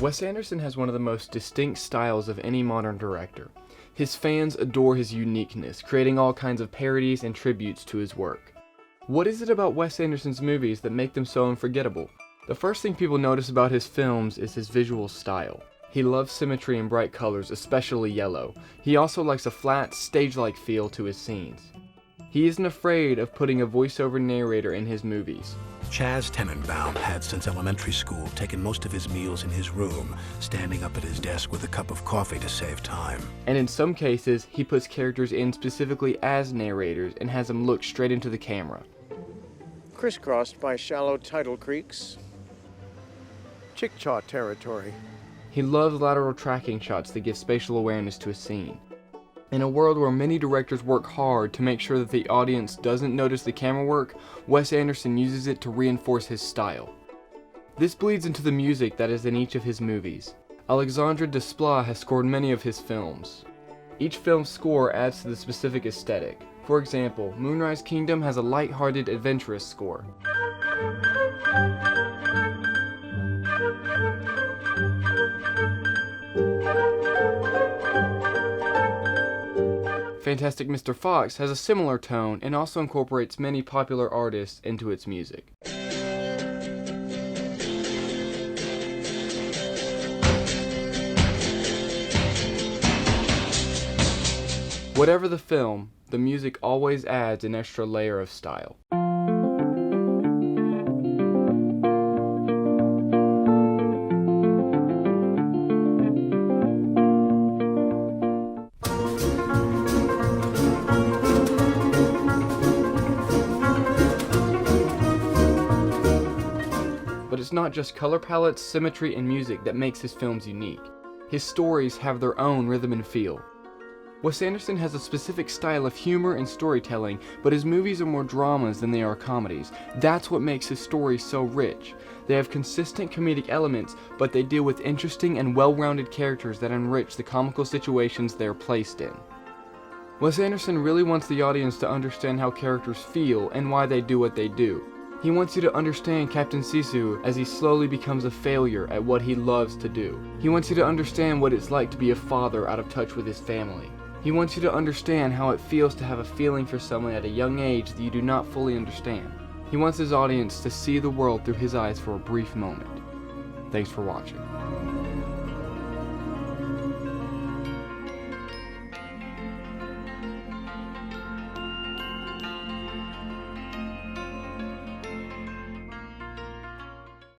Wes Anderson has one of the most distinct styles of any modern director. His fans adore his uniqueness, creating all kinds of parodies and tributes to his work. What is it about Wes Anderson's movies that make them so unforgettable? The first thing people notice about his films is his visual style. He loves symmetry and bright colors, especially yellow. He also likes a flat, stage-like feel to his scenes. He isn't afraid of putting a voiceover narrator in his movies. Chaz Tenenbaum had, since elementary school, taken most of his meals in his room, standing up at his desk with a cup of coffee to save time. And in some cases, he puts characters in specifically as narrators and has them look straight into the camera. Crisscrossed by shallow tidal creeks. Chickchaw territory. He loves lateral tracking shots that give spatial awareness to a scene. In a world where many directors work hard to make sure that the audience doesn't notice the camera work, Wes Anderson uses it to reinforce his style. This bleeds into the music that is in each of his movies. Alexandre Desplat has scored many of his films. Each film's score adds to the specific aesthetic. For example, Moonrise Kingdom has a light-hearted, adventurous score. Fantastic Mr. Fox has a similar tone and also incorporates many popular artists into its music. Whatever the film, the music always adds an extra layer of style. But it's not just color palettes, symmetry, and music that makes his films unique. His stories have their own rhythm and feel. Wes Anderson has a specific style of humor and storytelling, but his movies are more dramas than they are comedies. That's what makes his stories so rich. They have consistent comedic elements, but they deal with interesting and well-rounded characters that enrich the comical situations they are placed in. Wes Anderson really wants the audience to understand how characters feel and why they do what they do. He wants you to understand Captain Sisu as he slowly becomes a failure at what he loves to do. He wants you to understand what it's like to be a father out of touch with his family. He wants you to understand how it feels to have a feeling for someone at a young age that you do not fully understand. He wants his audience to see the world through his eyes for a brief moment. Thanks for watching.